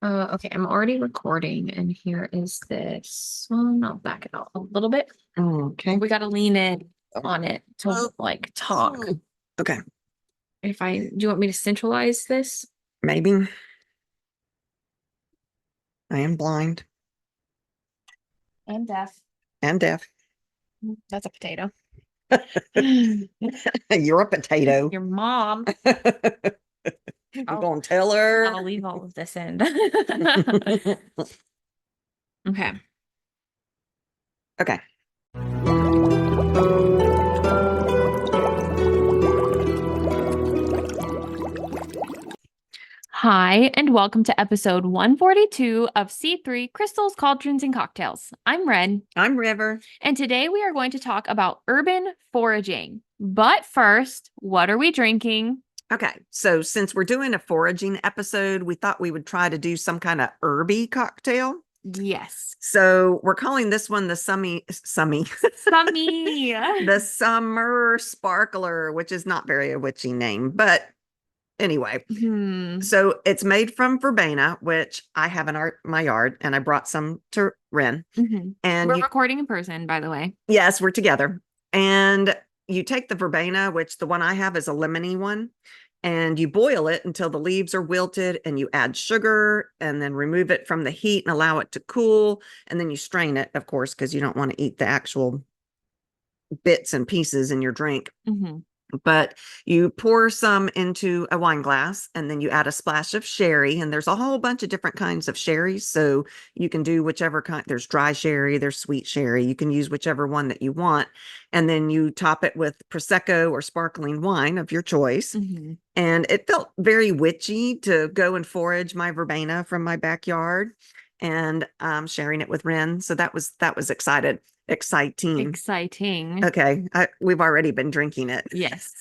Okay, I'm already recording, and here is this one. I'll back it up a little bit. Okay. We got to lean in on it to like talk. Okay. Do you want me to centralize this? Maybe I am blind I'm deaf. and deaf. That's a potato. You're a potato. Your mom. I'm I'll, going to tell her. I'll leave all of this in. Okay. Okay. Hi, and welcome to episode 142 of C3 Crystals, Cauldrons, and Cocktails. I'm Red, I'm River. and today we are going to talk about urban foraging. But first, what are we drinking? Okay. So since we're doing a foraging episode, we thought we would try to do some kind of herby cocktail. Yes. So we're calling this one the Summy. the summer sparkler, which is not very a witchy name, but anyway. So it's made from verbena, which I have in my yard, and I brought some to Ren. And we're recording in person, by the way. Yes, we're together. And you take the verbena, which the one I have is a lemony one, and you boil it until the leaves are wilted, and you add sugar and then remove it from the heat and allow it to cool. And then you strain it, of course, because you don't want to eat the actual bits and pieces in your drink. But you pour some into a wine glass, and then you add a splash of sherry, and there's a whole bunch of different kinds of sherry. So you can do whichever kind. There's dry sherry, there's sweet sherry. You can use whichever one that you want. And then you top it with Prosecco or sparkling wine of your choice. And it felt very witchy to go and forage my verbena from my backyard and sharing it with Ren. So that was exciting. Okay. We've already been drinking it. Yes.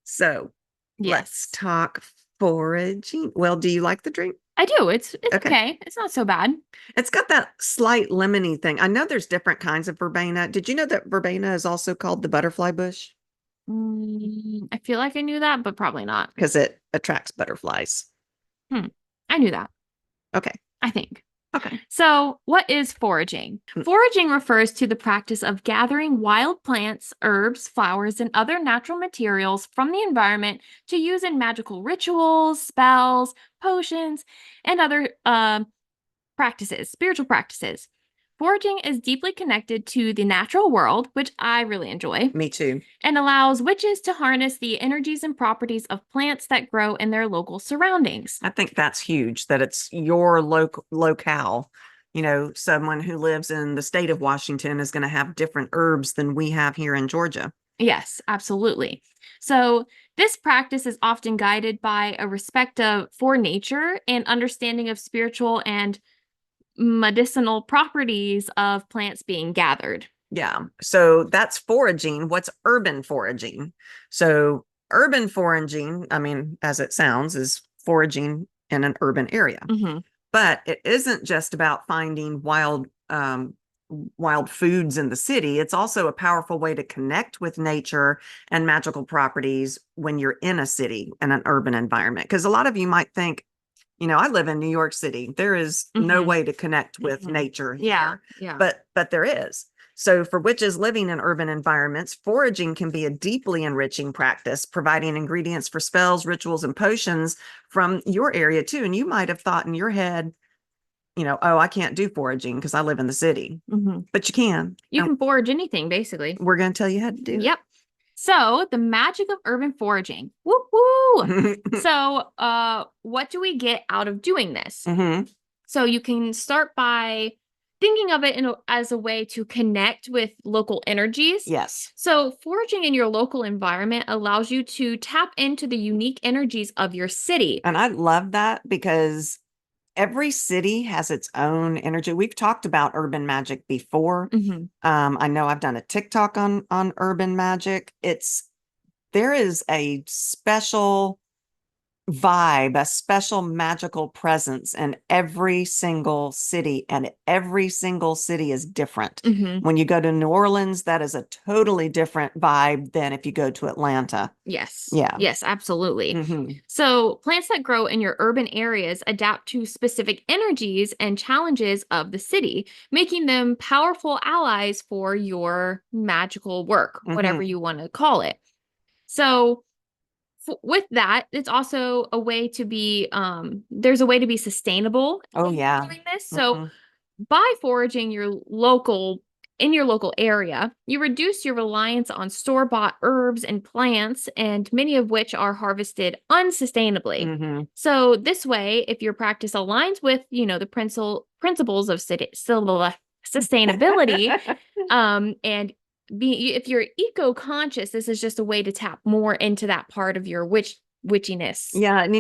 So let's talk foraging. Well, do you like the drink? I do. It's okay. It's not so bad. It's got that slight lemony thing. I know there's different kinds of verbena. Did you know that verbena is also called the butterfly bush? I feel like I knew that, but probably not. Because it attracts butterflies. I knew that. Okay. I think. Okay. So, what is foraging? Foraging refers to the practice of gathering wild plants, herbs, flowers, and other natural materials from the environment to use in magical rituals, spells, potions, and other spiritual practices. Foraging is deeply connected to the natural world, which I really enjoy. Me too. And allows witches to harness the energies and properties of plants that grow in their local surroundings. I think that's huge, that it's your locale. You know, someone who lives in the state of Washington is going to have different herbs than we have here in Georgia. Yes, absolutely. So this practice is often guided by a respect for nature and understanding of spiritual and medicinal properties of plants being gathered. Yeah. So that's foraging. What's urban foraging? So urban foraging, I mean, as it sounds, is foraging in an urban area. But it isn't just about finding wild foods in the city. It's also a powerful way to connect with nature and magical properties when you're in a city and an urban environment. Because a lot of you might think, you know, I live in New York City. There is no way to connect with nature here. Yeah. But there is. So for witches living in urban environments, foraging can be a deeply enriching practice, providing ingredients for spells, rituals, and potions from your area too. And you might have thought in your head, you know, oh, I can't do foraging because I live in the city. But you can. You can forage anything, basically. We're going to tell you how to do it. Yep. So the magic of urban foraging. Woo woo. So what do we get out of doing this? So you can start by thinking of it as a way to connect with local energies. Yes. So foraging in your local environment allows you to tap into the unique energies of your city. And I love that because every city has its own energy. We've talked about urban magic before. I know I've done a TikTok on urban magic. There is a special vibe, a special magical presence in every single city, and every single city is different. When you go to New Orleans, that is a totally different vibe than if you go to Atlanta. Yes. Yeah. Yes, absolutely. So plants that grow in your urban areas adapt to specific energies and challenges of the city, making them powerful allies for your magical work, whatever you want to call it. So with that, it's also a way to be there's a way to be sustainable doing this. So by foraging in your local area, you reduce your reliance on store-bought herbs and plants, and many of which are harvested unsustainably. So this way, if your practice aligns with, the principles of sustainability, and if you're eco-conscious, this is just a way to tap more into that part of your witchiness. Yeah, and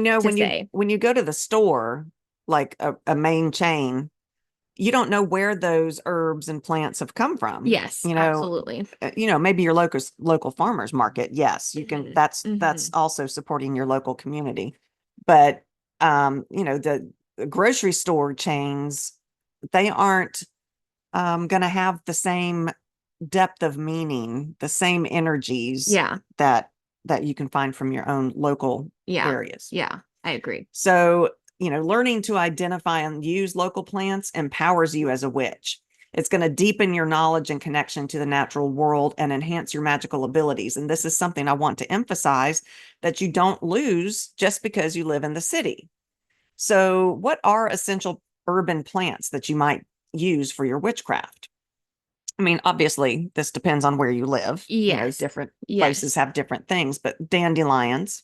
when you go to the store, like a main chain, you don't know where those herbs and plants have come from. Yes, absolutely. Maybe your local farmers market. Yes, you can. That's also supporting your local community. But the grocery store chains, they aren't going to have the same depth of meaning, the same energies that you can find from your own local areas. Yeah, I agree. So, learning to identify and use local plants empowers you as a witch. It's going to deepen your knowledge and connection to the natural world and enhance your magical abilities. And this is something I want to emphasize, that you don't lose just because you live in the city. So, what are essential urban plants that you might use for your witchcraft? I mean, obviously, this depends on where you live. Yes. Different places have different things, but dandelions.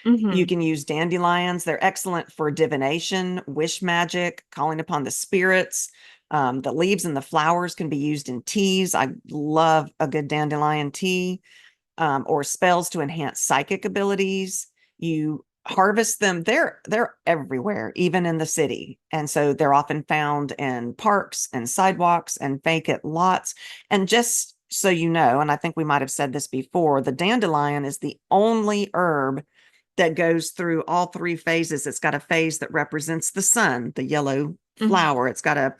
You can use dandelions. They're excellent for divination, wish magic, calling upon the spirits. The leaves and the flowers can be used in teas. I love a good dandelion tea, or spells to enhance psychic abilities. You harvest them. They're everywhere, even in the city. And so they're often found in parks and sidewalks and vacant lots. And just so you know, and I think we might have said this before, the dandelion is the only herb that goes through all three phases. It's got a phase that represents the sun, the yellow flower. It's got a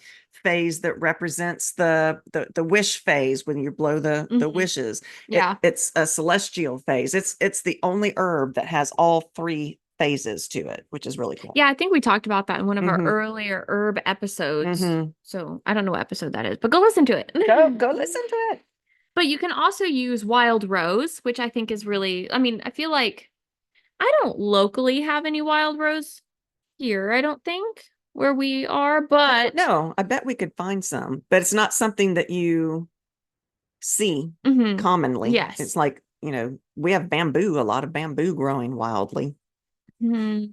phase that represents the wish phase when you blow the wishes. It's a celestial phase. It's the only herb that has all three phases to it, which is really cool. Yeah, I think we talked about that in one of our earlier herb episodes. So I don't know what episode that is, but go listen to it. Go listen to it. But you can also use wild rose, which I think is really, I feel like I don't locally have any wild rose here, I don't think, where we are, but no, I bet we could find some, but it's not something that you see commonly. Yes. It's like, we have bamboo, a lot of bamboo growing wildly. In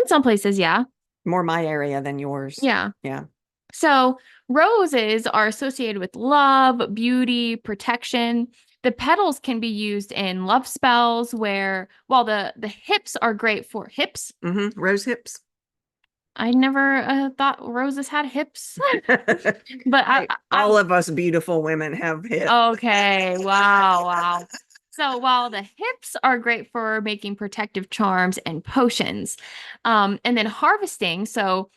some places, yeah. More my area than yours. Yeah. Yeah. So roses are associated with love, beauty, protection. The petals can be used in love spells, while the hips are great for hips. Rose hips. I never thought roses had hips. But all of us beautiful women have hips. Okay. Wow. So while the hips are great for making protective charms and potions, and then harvesting. So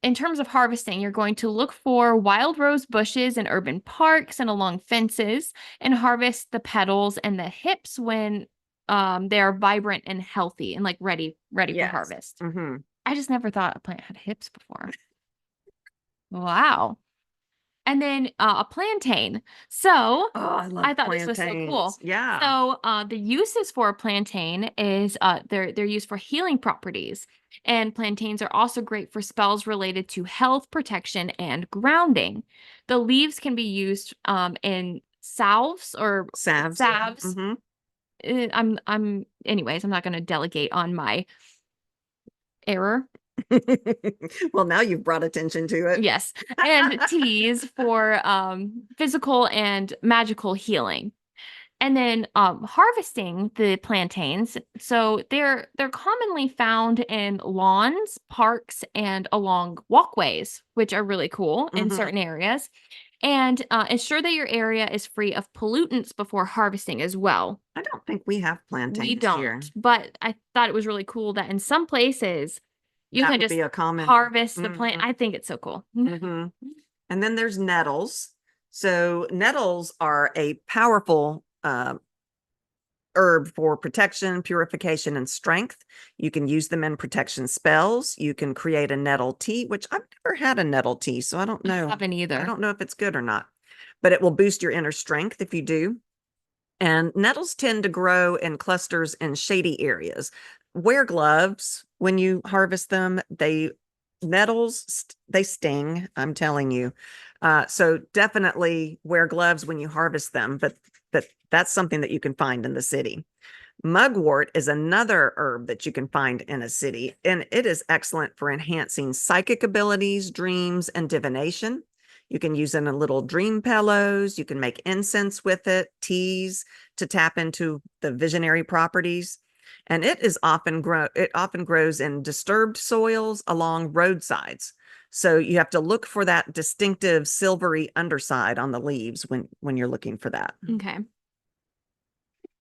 in terms of harvesting, you're going to look for wild rose bushes in urban parks and along fences, and harvest the petals and the hips when they are vibrant and healthy and like ready for harvest. I just never thought a plant had hips before. Wow. And then a plantain. So I thought this was so cool. Yeah. So the uses for a plantain is they're used for healing properties. And plantains are also great for spells related to health, protection, and grounding. The leaves can be used in salves. Anyways, I'm not going to delegate on my error. Well, now you've brought attention to it. Yes. And teas for physical and magical healing. And then harvesting the plantains. So they're commonly found in lawns, parks, and along walkways, which are really cool in certain areas. And ensure that your area is free of pollutants before harvesting as well. I don't think we have plantains We here. don't, but I thought it was really cool that in some places you That can would just be a common. harvest the plant. I think it's so cool. Mhm. And then there's nettles. So nettles are a powerful herb for protection, purification, and strength. You can use them in protection spells. You can create a nettle tea, which I've never had a nettle tea, so I don't know. I haven't either. I don't know if it's good or not, but it will boost your inner strength if you do. And nettles tend to grow in clusters in shady areas. Wear gloves when you harvest them. They sting, I'm telling you. So definitely wear gloves when you harvest them, but that's something that you can find in the city. Mugwort is another herb that you can find in a city, and it is excellent for enhancing psychic abilities, dreams, and divination. You can use it in little dream pillows. You can make incense with it, teas to tap into the visionary properties. And it often grows in disturbed soils along roadsides. So you have to look for that distinctive silvery underside on the leaves when you're looking for that. Okay.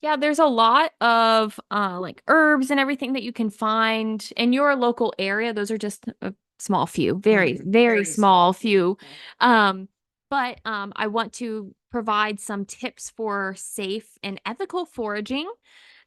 Yeah, there's a lot of like herbs and everything that you can find in your local area. Those are just a small few, very small few. But I want to provide some tips for safe and ethical foraging.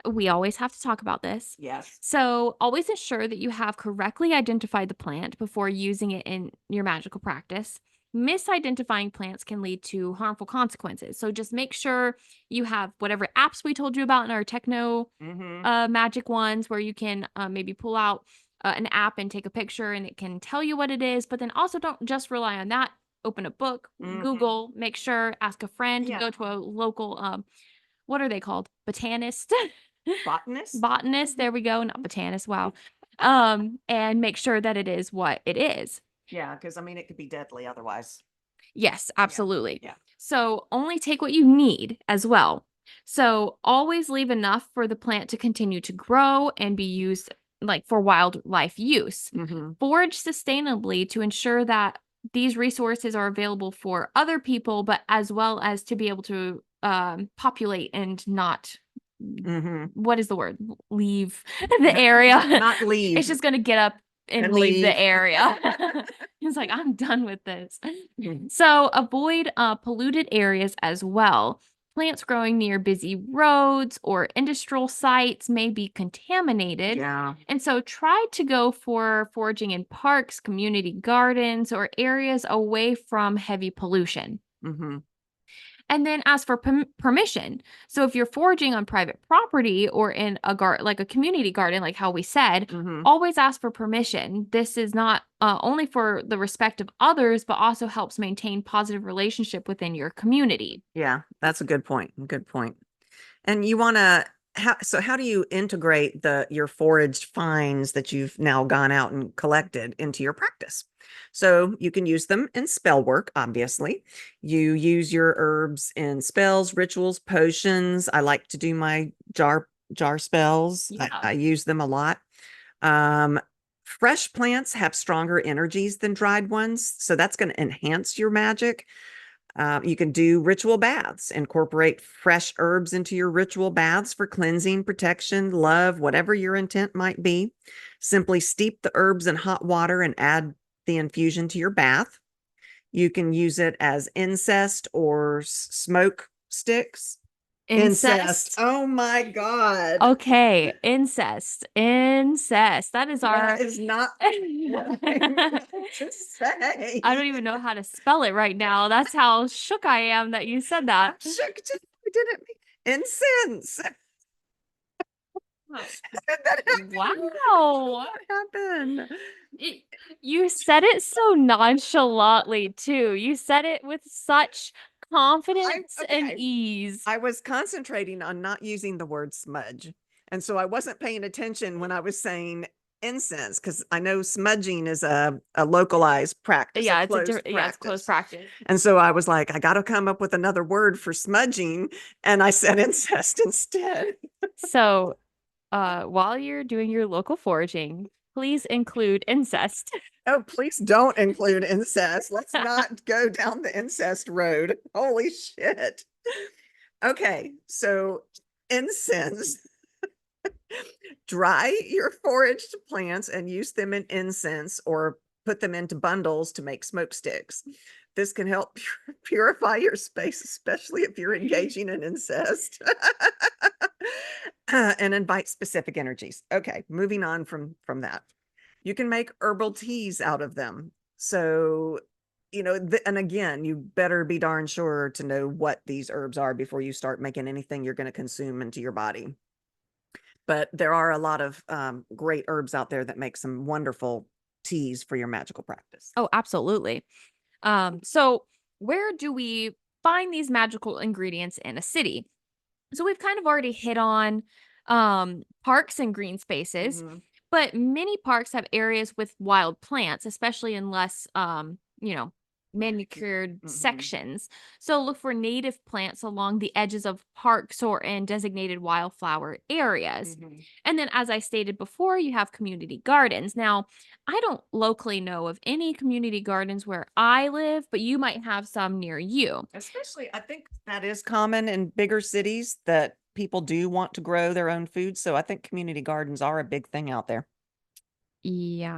We always have to talk about this. Yes. So, always ensure that you have correctly identified the plant before using it in your magical practice. Misidentifying plants can lead to harmful consequences. So, just make sure you have whatever apps we told you about in our techno magic ones where you can maybe pull out an app and take a picture and it can tell you what it is. But then also don't just rely on that. Open a book, Google, make sure, ask a friend, go to a local, what are they called? Botanist. Botanist, there we go, not botanist, wow. And make sure that it is what it is. Yeah, because I mean, it could be deadly otherwise. Yes, absolutely. Yeah. So only take what you need as well. So always leave enough for the plant to continue to grow and be used like for wildlife use. Forage sustainably to ensure that these resources are available for other people, but as well as to be able to populate and not what is the word? Leave the area. Not leave. It's just going to get up and leave the area. It's like, I'm done with this. So avoid polluted areas as well. Plants growing near busy roads or industrial sites may be contaminated. Yeah. And so try to go for foraging in parks, community gardens, or areas away from heavy pollution. And then ask for permission. So if you're foraging on private property or in a garden, like a community garden, like how we said, always ask for permission. This is not only for the respect of others, but also helps maintain positive relationship within your community. Yeah, that's a good point. Good point. And you want to how do you integrate your foraged finds that you've now gone out and collected into your practice? So you can use them in spell work, obviously. You use your herbs in spells, rituals, potions. I like to do my jar spells. Yeah. I use them a lot. Fresh plants have stronger energies than dried ones, so that's going to enhance your magic. You can do ritual baths, incorporate fresh herbs into your ritual baths for cleansing, protection, love, whatever your intent might be. Simply steep the herbs in hot water and add the infusion to your bath. You can use it as incest or smoke sticks. Incest. Oh my God. Okay, incest. That is That is not what I meant to say. I don't even know how to spell it right now. That's how shook I am that you said that. I'm shook too. I didn't mean incense. Wow. What happened? You said it so nonchalantly too. You said it with such confidence and ease. I was concentrating on not using the word smudge. And so I wasn't paying attention when I was saying incense, because I know smudging is a localized practice. Yeah, it's close practice. And so I was like, I got to come up with another word for smudging. And I said incest instead. So while you're doing your local foraging, please include incest. Oh, please don't include incest. Let's not go down the incest road. Holy shit. Okay, so incense. Dry your foraged plants and use them in incense or put them into bundles to make smoke sticks. This can help purify your space, especially if you're engaging in incest. And invite specific energies. Okay, moving on from that. You can make herbal teas out of them. So, and again, you better be darn sure to know what these herbs are before you start making anything you're going to consume into your body. But there are a lot of great herbs out there that make some wonderful teas for your magical practice. Oh, absolutely. So where do we find these magical ingredients in a city? So we've kind of already hit on parks and green spaces, but many parks have areas with wild plants, especially in less manicured sections. So look for native plants along the edges of parks or in designated wildflower areas. And then, as I stated before, you have community gardens. Now, I don't locally know of any community gardens where I live, but you might have some near you. Especially, I think that is common in bigger cities that people do want to grow their own food. So I think community gardens are a big thing out there. Yeah,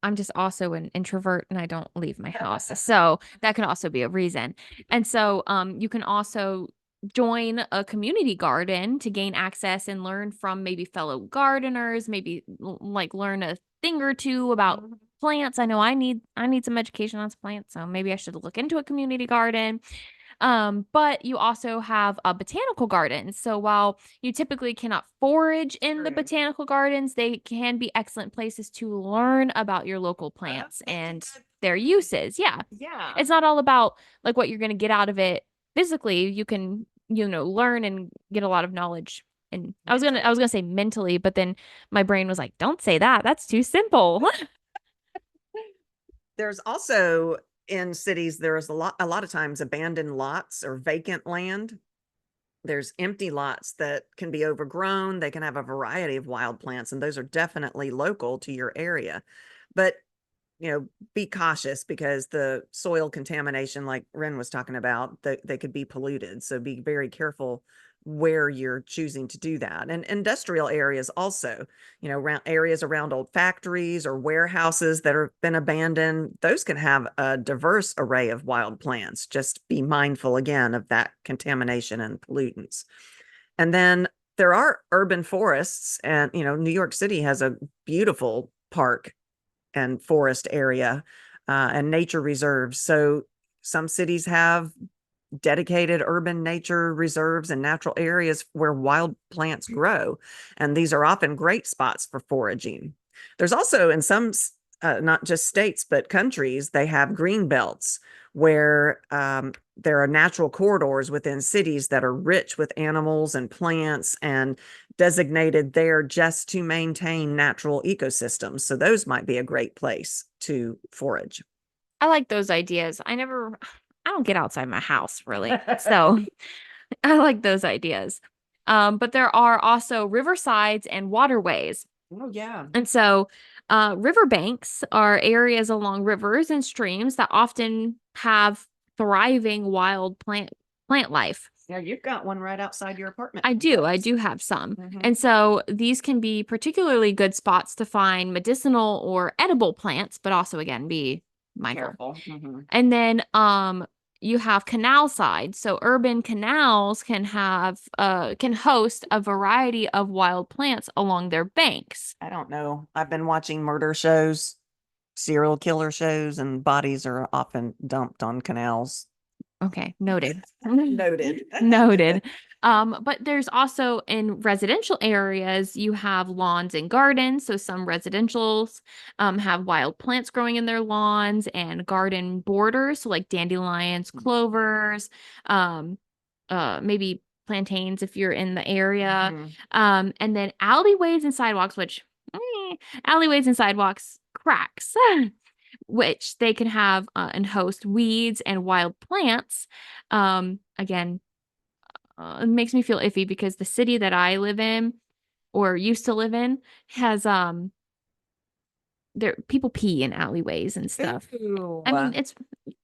I'm just also an introvert and I don't leave my house. So that can also be a reason. And so you can also join a community garden to gain access and learn from maybe fellow gardeners, maybe like learn a thing or two about plants. I know I need some education on plants, so maybe I should look into a community garden. But you also have a botanical gardens. So while you typically cannot forage in the botanical gardens, they can be excellent places to learn about your local plants and their uses. Yeah. Yeah. It's not all about like what you're going to get out of it physically. You can, learn and get a lot of knowledge. And I was gonna say mentally, but then my brain was like, don't say that. That's too simple. There's also in cities, there's a lot of times abandoned lots or vacant land. There's empty lots that can be overgrown. They can have a variety of wild plants, and those are definitely local to your area. But be cautious because the soil contamination, like Ren was talking about, they could be polluted. So be very careful where you're choosing to do that. And industrial areas also, around areas around old factories or warehouses that have been abandoned, those can have a diverse array of wild plants. Just be mindful again of that contamination and pollutants. And then there are urban forests, and New York City has a beautiful park and forest area and nature reserves. So some cities have dedicated urban nature reserves and natural areas where wild plants grow. And these are often great spots for foraging. There's also in some, not just states, but countries, they have green belts where there are natural corridors within cities that are rich with animals and plants and designated there just to maintain natural ecosystems. So those might be a great place to forage. I like those ideas. I don't get outside my house really. So I like those ideas. But there are also riversides and waterways. Oh, yeah. And so riverbanks are areas along rivers and streams that often have thriving wild plant life. Yeah, you've got one right outside your apartment. I do have some. And so these can be particularly good spots to find medicinal or edible plants, but also again be mindful. Careful. And then you have canal side. So urban canals can host a variety of wild plants along their banks. I don't know. I've been watching murder shows, serial killer shows, and bodies are often dumped on canals. Okay, noted. Noted. Noted. But there's also in residential areas, you have lawns and gardens. So some residentials have wild plants growing in their lawns and garden borders. So like dandelions, clovers, maybe plantains if you're in the area. And then alleyways and sidewalks, which alleyways and sidewalks cracks. Which they can have and host weeds and wild plants. Again, it makes me feel iffy because the city that I live in or used to live in has there people pee in alleyways and stuff. Ooh, I mean, it's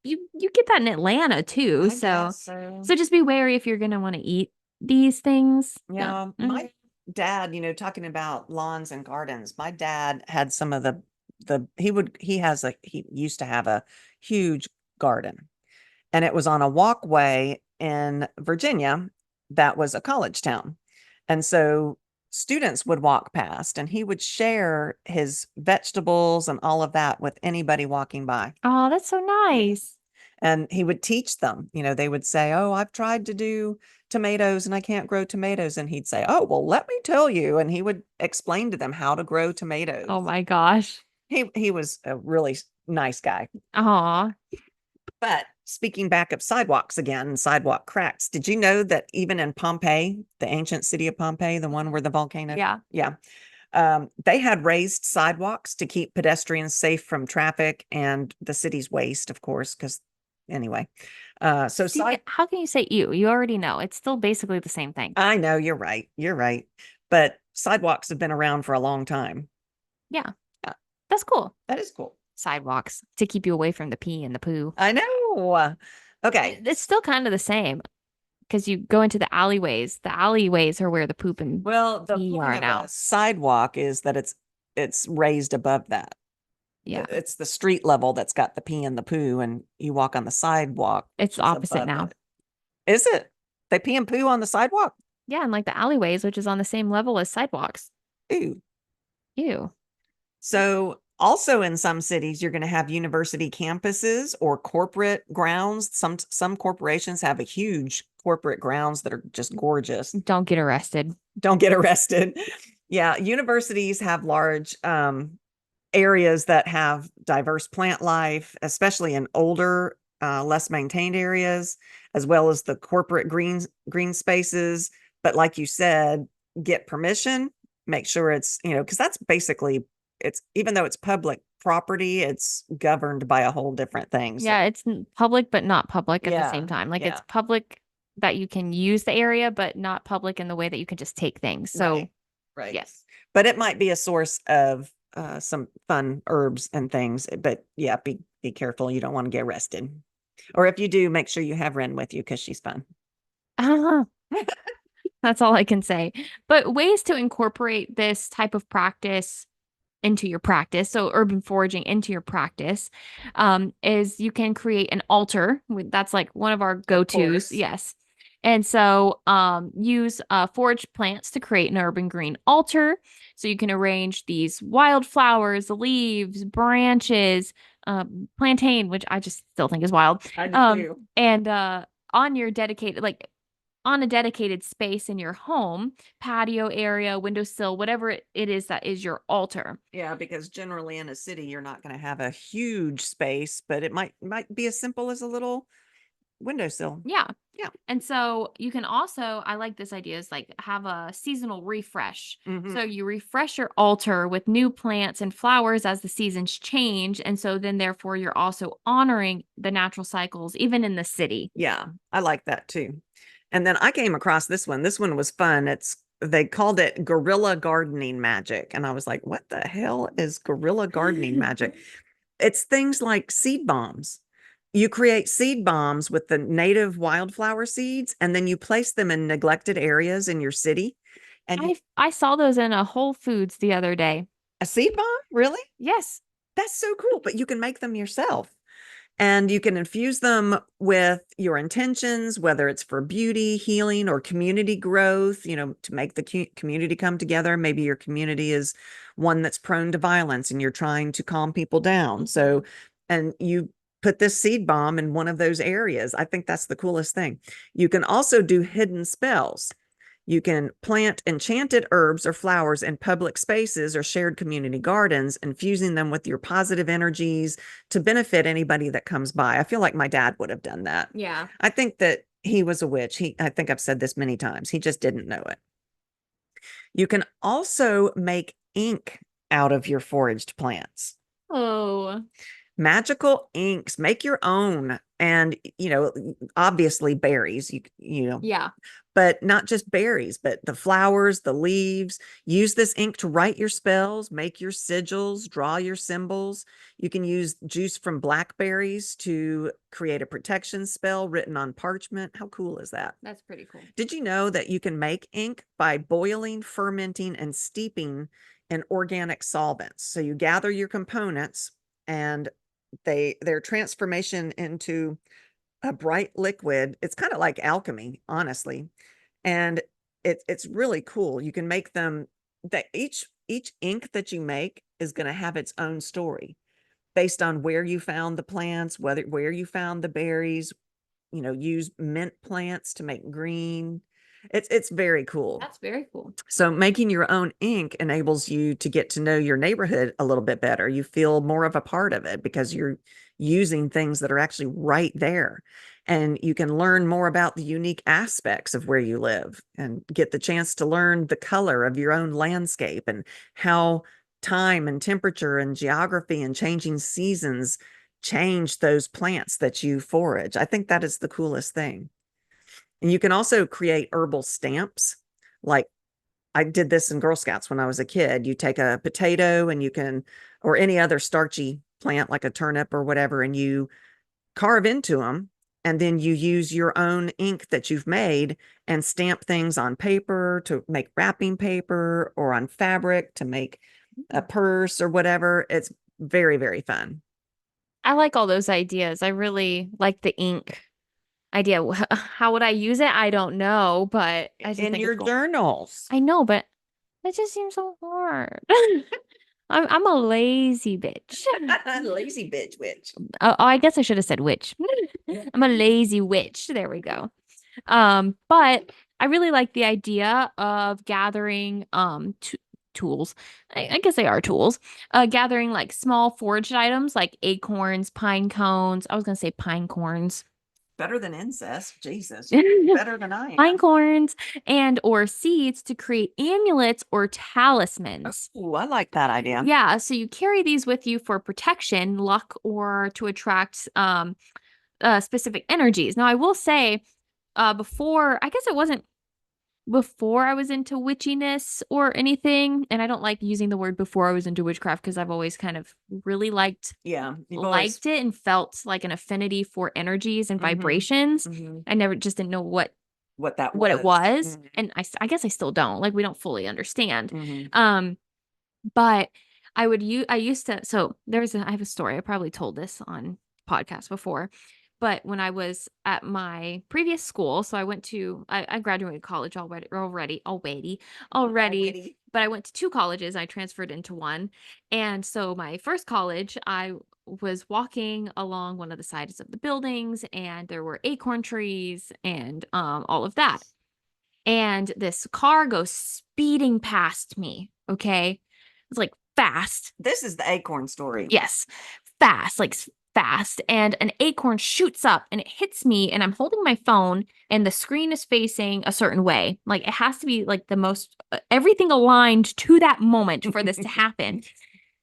you get that in Atlanta too. I So guess so. so just be wary if you're gonna want to eat these things. Yeah. Yeah, my dad, talking about lawns and gardens, my dad had some of he used to have a huge garden, and it was on a walkway in Virginia that was a college town. And so students would walk past and he would share his vegetables and all of that with anybody walking by. Oh, that's so nice. And he would teach them, they would say, "Oh, I've tried to do tomatoes and I can't grow tomatoes." And he'd say, "Oh, well, let me tell you." And he would explain to them how to grow tomatoes. Oh my gosh. He was a really nice guy. Aw. But speaking back of sidewalks again, sidewalk cracks, did you know that even in Pompeii, the ancient city of Pompeii, the one where the volcano, Yeah. yeah, they had raised sidewalks to keep pedestrians safe from traffic and the city's waste, of course, because anyway, See, how can you say you? You already know. It's still basically the same thing. I know you're right. You're right. But sidewalks have been around for a long time. Yeah. Yeah, That's cool. that is cool. Sidewalks to keep you away from the pee and the poo. I know. Okay. It's still kind of the same because you go into the alleyways. The alleyways are where the poop and Well, the pee are point of now. a sidewalk is that it's raised above that. Yeah. It's the street level that's got the pee and the poo, and you walk on the sidewalk. It's which is opposite above now. it. Is it? They pee and poo on the sidewalk? Yeah, and like the alleyways, which is on the same level as sidewalks. Ew. Ew. So also in some cities, you're going to have university campuses or corporate grounds. Some corporations have a huge corporate grounds that are just gorgeous. Don't get arrested. Don't get arrested. Yeah, universities have large areas that have diverse plant life, especially in older, less maintained areas, as well as the corporate green spaces. But like you said, get permission, make sure it's, because that's basically even though it's public property, it's governed by a whole different thing. So, Yeah, it's public but not public at the yeah, same time. Like yeah. it's public that you can use the area, but not public in the way that you can just take things. So, right. yes. But it might be a source of some fun herbs and things. But yeah, be careful. You don't want to get arrested. Or if you do, make sure you have Ren with you because she's fun. That's all I can say. But ways to incorporate this type of practice into your practice, so urban foraging into your practice, is you can create an altar. That's like one of our go-tos. Yes. And so use foraged plants to create an urban green altar. So you can arrange these wildflowers, leaves, branches, plantain, which I just still think is wild. I do too. And on your dedicated, like on a dedicated space in your home, patio area, windowsill, whatever it is that is your altar. Yeah, because generally in a city, you're not going to have a huge space, but it might be as simple as a little windowsill. Yeah. Yeah. And so you can also, I like this idea, is like have a seasonal refresh. So you refresh your altar with new plants and flowers as the seasons change. And so then therefore you're also honoring the natural cycles, even in the city. Yeah, I like that too. And then I came across this one. This one was fun. They called it guerrilla gardening magic. And I was like, what the hell is guerrilla gardening magic? It's things like seed bombs. You create seed bombs with the native wildflower seeds, and then you place them in neglected areas in your city. And I saw those in a Whole Foods the other day. a seed bomb? Really? Yes. That's so cool. But you can make them yourself. And you can infuse them with your intentions, whether it's for beauty, healing, or community growth, to make the community come together. Maybe your community is one that's prone to violence and you're trying to calm people down. So, and you put this seed bomb in one of those areas. I think that's the coolest thing. You can also do hidden spells. You can plant enchanted herbs or flowers in public spaces or shared community gardens, infusing them with your positive energies to benefit anybody that comes by. I feel like my dad would have done that. Yeah. I think that he was a witch. I think I've said this many times. He just didn't know it. You can also make ink out of your foraged plants. Oh. Magical inks, make your own. And, obviously berries, Yeah, but not just berries, but the flowers, the leaves. Use this ink to write your spells, make your sigils, draw your symbols. You can use juice from blackberries to create a protection spell written on parchment. How cool is that? that's pretty cool. Did you know that you can make ink by boiling, fermenting, and steeping in organic solvents? So you gather your components and their transformation into a bright liquid. It's kind of like alchemy, honestly. And it's really cool. You can make them that each ink that you make is going to have its own story based on where you found the plants, where you found the berries, use mint plants to make green. It's very cool. That's very cool. So making your own ink enables you to get to know your neighborhood a little bit better. You feel more of a part of it because you're using things that are actually right there. And you can learn more about the unique aspects of where you live and get the chance to learn the color of your own landscape and how time and temperature and geography and changing seasons change those plants that you forage. I think that is the coolest thing. And you can also create herbal stamps. Like I did this in Girl Scouts when I was a kid. You take a potato and or any other starchy plant like a turnip or whatever, and you carve into them. And then you use your own ink that you've made and stamp things on paper to make wrapping paper or on fabric to make a purse or whatever. It's very, very fun. I like all those ideas. I really like the ink idea. How would I use it? I don't know, but I just In think your it's cool. journals. I know, but it just seems so hard. I'm a lazy bitch. Lazy bitch witch. Oh, I guess I should have said witch. I'm a lazy witch. There we go. But I really like the idea of gathering tools. I guess they are tools. Gathering like small foraged items like acorns, pine cones. I was gonna say pinecorns. Better than incest. Jesus. Better than I am. Pinecorns and or seeds to create amulets or talismans. Oh, I like that idea. Yeah, so you carry these with you for protection, luck, or to attract specific energies. Now, I will say, before, I guess it wasn't before I was into witchiness or anything, and I don't like using the word before I was into witchcraft because I've always kind of really liked Always... it and felt like an affinity for energies and vibrations. I never just didn't know what that what it was, Mhm. and I guess I still don't. Like we don't fully understand. Mhm. But I used to, so I have a story. I probably told this on podcast before, but when I was at my previous school, so I graduated college already, but I went to two colleges. I transferred into one. And so my first college, I was walking along one of the sides of the buildings and there were acorn trees and all of that. And this car goes speeding past me. Okay. It's like fast. This is the acorn story. Yes. Fast, like fast. And an acorn shoots up and it hits me. And I'm holding my phone and the screen is facing a certain way. Like it has to be like the most, everything aligned to that moment for this to happen.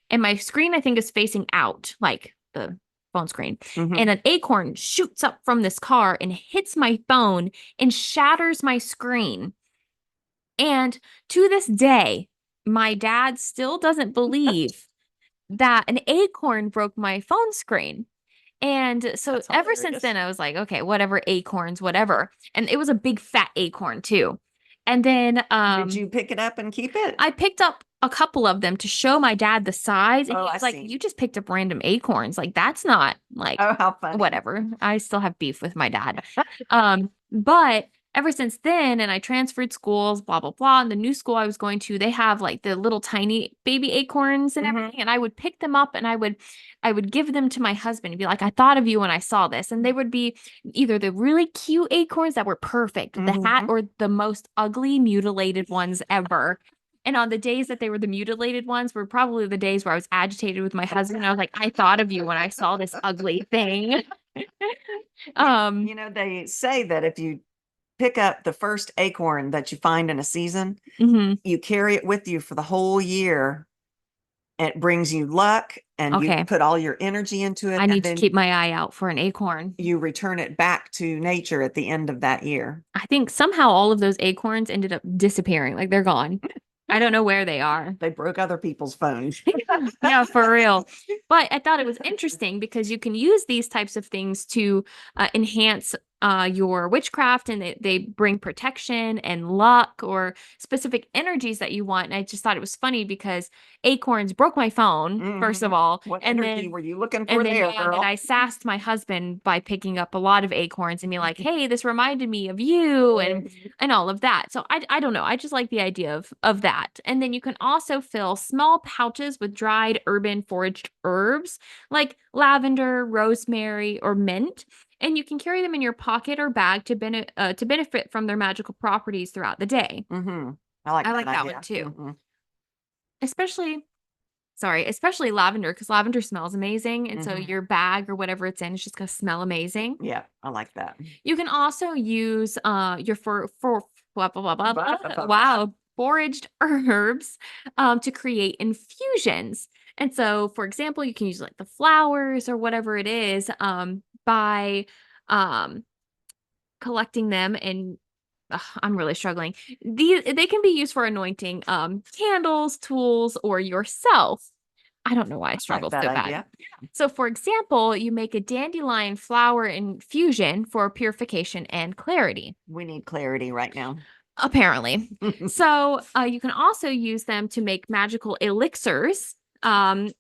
And my screen, I think, is facing out, like the phone screen. And an acorn shoots up from this car and hits my phone and shatters my screen. And to this day, my dad still doesn't believe that an acorn broke my phone screen. And so That's ever since hilarious. then, I was like, okay, whatever, acorns, whatever. And it was a big fat acorn too. And then Did you pick it up and keep it? I picked up a couple of them to show my dad the size. And Oh, he I was like, see. you just picked up random acorns. Like, that's not like Oh, how funny. whatever. I still have beef with my dad. But ever since then, and I transferred schools, blah, blah, blah. And the new school I was going to, they have like the little tiny baby acorns and everything. And I would pick them up and I would give them to my husband and be like, I thought of you when I saw this. And they would be either the really cute acorns that were perfect, the hat, or the most ugly, mutilated ones ever. And on the days that they were the mutilated ones were probably the days where I was agitated with my husband. I was like, I thought of you when I saw this ugly thing. They say that if you pick up the first acorn that you find in a season, you carry it with you for the whole year It brings you luck, and you Okay. put all your energy into it, I and need to then keep my eye out for an acorn. you return it back to nature at the end of that year. I think somehow all of those acorns ended up disappearing. Like they're gone. I don't know where they are. They broke other people's phones. Yeah, for real. But I thought it was interesting because you can use these types of things to enhance your witchcraft, and they bring protection and luck or specific energies that you want. And I just thought it was funny because acorns broke my phone, first of all, What and energy then were you looking for and then there, yeah, then girl? I sassed my husband by picking up a lot of acorns and be like, "Hey, this reminded me of you," and all of that. So I don't know. I just like the idea of that. And then you can also fill small pouches with dried urban foraged herbs like lavender, rosemary, or mint. And you can carry them in your pocket or bag to benefit from their magical properties throughout the day. I like I that like that idea. one too. Especially especially lavender because lavender smells amazing. And so your bag or whatever it's in is just gonna smell amazing. Yeah, I like that. You can also use your for blah, blah, blah, blah, Blah, blah, blah, blah. wow, foraged herbs to create infusions. And so, for example, you can use like the flowers or whatever it is by um collecting them and I'm really struggling. They can be used for anointing candles, tools, or yourself. I don't know why I I like struggled that so bad. idea. So, for example, you make a dandelion flower infusion for purification and clarity. We need clarity right now. Apparently. So, you can also use them to make magical elixirs and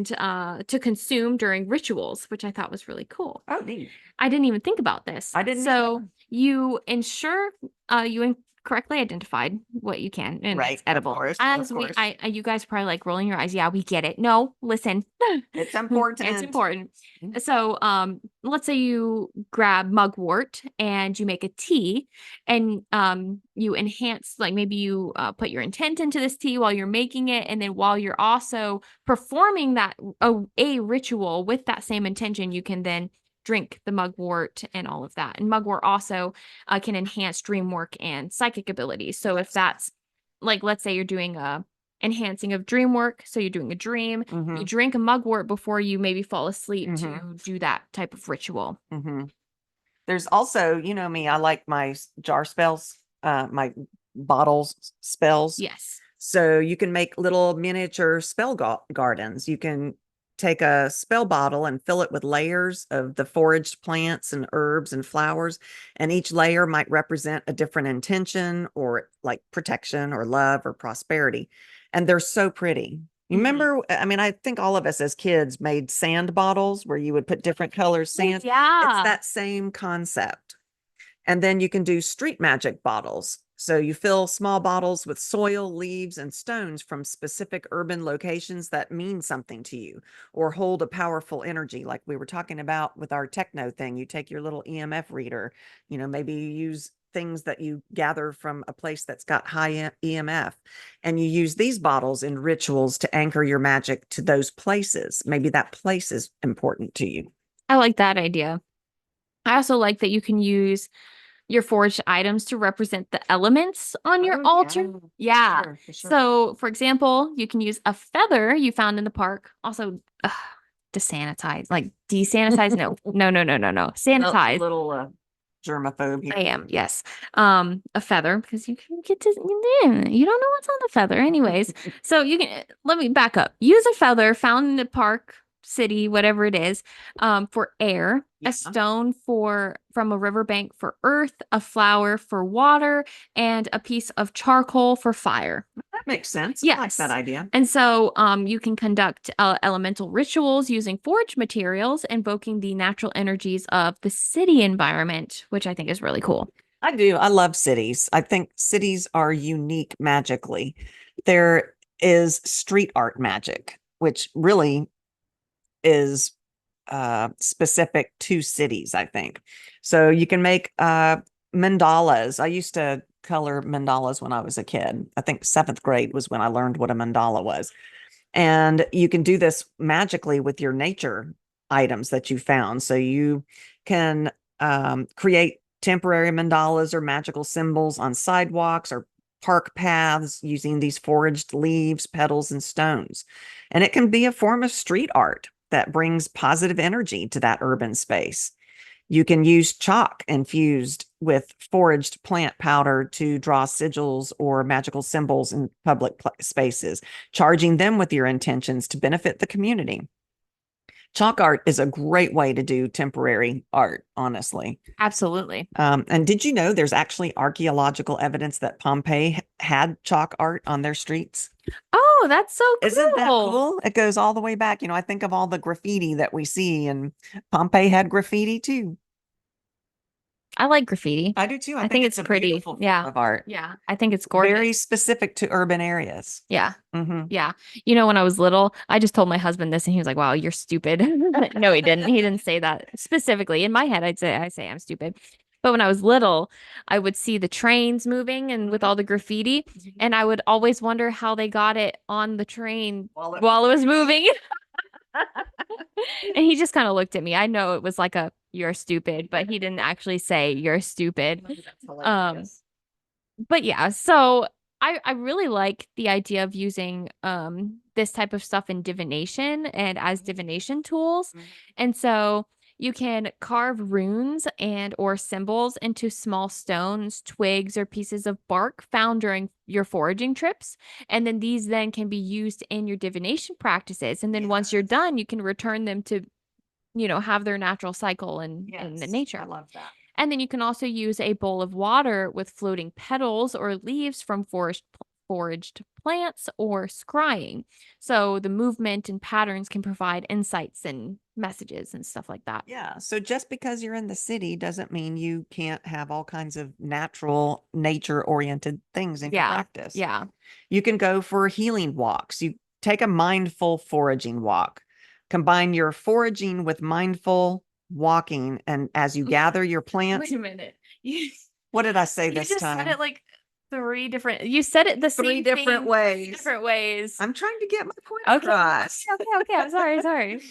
to consume during rituals, which I thought was really cool. Oh, neat. I didn't even think about this. I didn't So either. you ensure you correctly identified what you can and Right, it's edible. of course, As of we, course. you guys probably like rolling your eyes. Yeah, we get it. No, listen, It's important. it's important. So, let's say you grab mugwort and you make a tea, and you enhance, like maybe you put your intent into this tea while you're making it, and then while you're also performing that a ritual with that same intention, you can then drink the mugwort and all of that. And mugwort also can enhance dream work and psychic abilities. So if that's like, let's say you're doing a enhancing of dream work, so you're doing a dream, you drink a mugwort before you maybe fall asleep to do that type of ritual. There's also, you know me, I like my jar spells, my bottles spells. Yes. So you can make little miniature spell gardens. You can take a spell bottle and fill it with layers of the foraged plants and herbs and flowers. And each layer might represent a different intention or like protection or love or prosperity. And they're so pretty. You remember, I mean, I think all of us as kids made sand bottles where you would put different colors sand. Yeah. It's that same concept. And then you can do street magic bottles. So you fill small bottles with soil, leaves, and stones from specific urban locations that mean something to you or hold a powerful energy, like we were talking about with our techno thing. You take your little EMF reader, you know, maybe you use things that you gather from a place that's got high EMF, and you use these bottles in rituals to anchor your magic to those places. Maybe that place is important to you. I like that idea. I also like that you can use your forged items to represent the elements on your altar. Yeah. For sure. So, for example, you can use a feather you found in the park. Also, desanitize, like desanitize. No, no. Sanitize. Little germaphobe here. I am, yes. A feather because you can get to you don't know what's on the feather, anyways. So you can let me back up. Use a feather found in the park, city, whatever it is, for air, a stone from a riverbank for earth, a flower for water, and a piece of charcoal for fire. That makes sense. Yes. I like that idea. And so you can conduct elemental rituals using forged materials, invoking the natural energies of the city environment, which I think is really cool. I do. I love cities. I think cities are unique magically. There is street art magic, which really is specific to cities, I think. So you can make mandalas. I used to color mandalas when I was a kid. I think 7th grade was when I learned what a mandala was. And you can do this magically with your nature items that you found. So you can create temporary mandalas or magical symbols on sidewalks or park paths using these foraged leaves, petals, and stones. And it can be a form of street art that brings positive energy to that urban space. You can use chalk infused with foraged plant powder to draw sigils or magical symbols in public spaces, charging them with your intentions to benefit the community. Chalk art is a great way to do temporary art, honestly. Absolutely. And did you know there's actually archaeological evidence that Pompeii had chalk art on their streets? Oh, that's so cool. Isn't that cool? It goes all the way back. I think of all the graffiti that we see, and Pompeii had graffiti too. I like graffiti. I do too. I think it's a pretty. beautiful form Yeah. of art. Yeah. I think it's gorgeous. Very specific to urban areas. Yeah. Mm-hmm. Yeah. When I was little, I just told my husband this and he was like, wow, you're stupid. No, he didn't. He didn't say that specifically. In my head, I say I'm stupid. But when I was little, I would see the trains moving and with all the graffiti, and I would always wonder how they got it on the train while it was moving. And he just kind of looked at me. I know it was like you're stupid, but he didn't actually say you're stupid. But yeah, so I really like the idea of using this type of stuff in divination and as divination tools. And so you can carve runes and or symbols into small stones, twigs, or pieces of bark found during your foraging trips. And then these then can be used in your divination practices. And then once you're done, you can return them to, have their natural cycle in the nature. I love that. And then you can also use a bowl of water with floating petals or leaves from foraged plants or scrying. So the movement and patterns can provide insights and messages and stuff like that. Yeah. So just because you're in the city doesn't mean you can't have all kinds of natural, nature-oriented things in your practice. Yeah. You can go for healing walks. You take a mindful foraging walk. Combine your foraging with mindful walking, and as you gather your plants. Wait a minute. What did I say this time? You just said it like three different. You said it the three different ways. Different ways. I'm trying to get my point across. Okay. I'm sorry.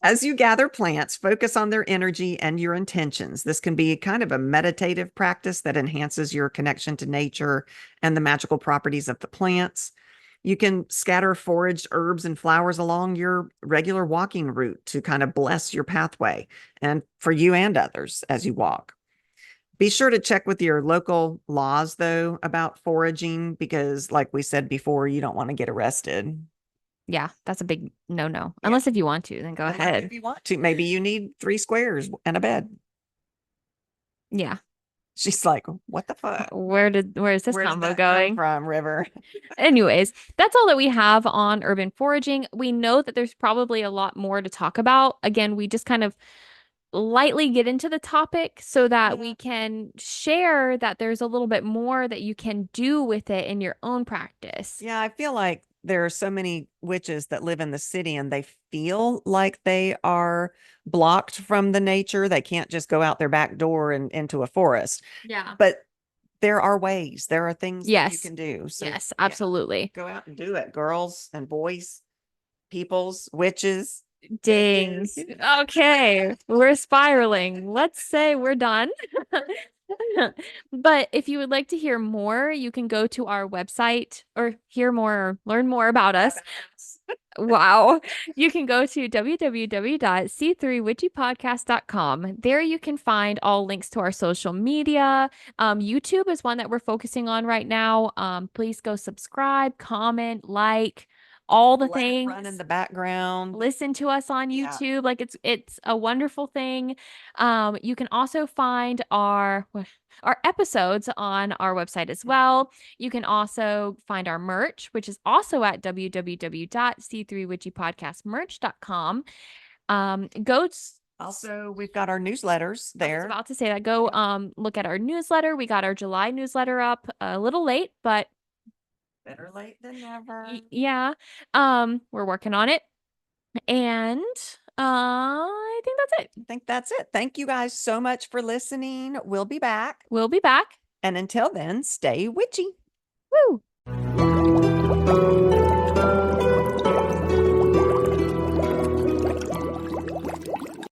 As you gather plants, focus on their energy and your intentions. This can be kind of a meditative practice that enhances your connection to nature and the magical properties of the plants. You can scatter foraged herbs and flowers along your regular walking route to kind of bless your pathway and for you and others as you walk. Be sure to check with your local laws, though, about foraging, because like we said before, you don't want to get arrested. Yeah, that's a big no-no. Yeah. Unless if you want to, then go ahead. If you want to, maybe you need 3 squares and a bed. Yeah. She's like, what the fuck? Where is this combo going from, River? Anyways, that's all that we have on urban foraging. We know that there's probably a lot more to talk about. Again, we just kind of lightly get into the topic so that we can share that there's a little bit more that you can do with it in your own practice. Yeah, I feel like there are so many witches that live in the city and they feel like they are blocked from the nature. They can't just go out their back door and into a forest. Yeah. But there are ways. There are things that you can do. So, yes, absolutely. Go out and do it, girls and boys, peoples, witches. Dings. Okay, we're spiraling. Let's say we're done. But if you would like to hear more, you can go to our website or hear more or learn more about us. Wow. You can go to www.c3witchypodcast.com. There you can find all links to our social media. YouTube is one that we're focusing on right now. Please go subscribe, comment, like, all the things. Run in the background. Listen to us on YouTube. Yeah. Like it's a wonderful thing. You can also find our episodes on our website as well. You can also find our merch, which is also at www.c3witchypodcastmerch.com. Also, we've got our newsletters there. I was about to say that. Go look at our newsletter. We got our July newsletter up a little late, but better late than never. Yeah. We're working on it. And I think that's it. Thank you guys so much for listening. We'll be back. And until then, stay witchy. Woo!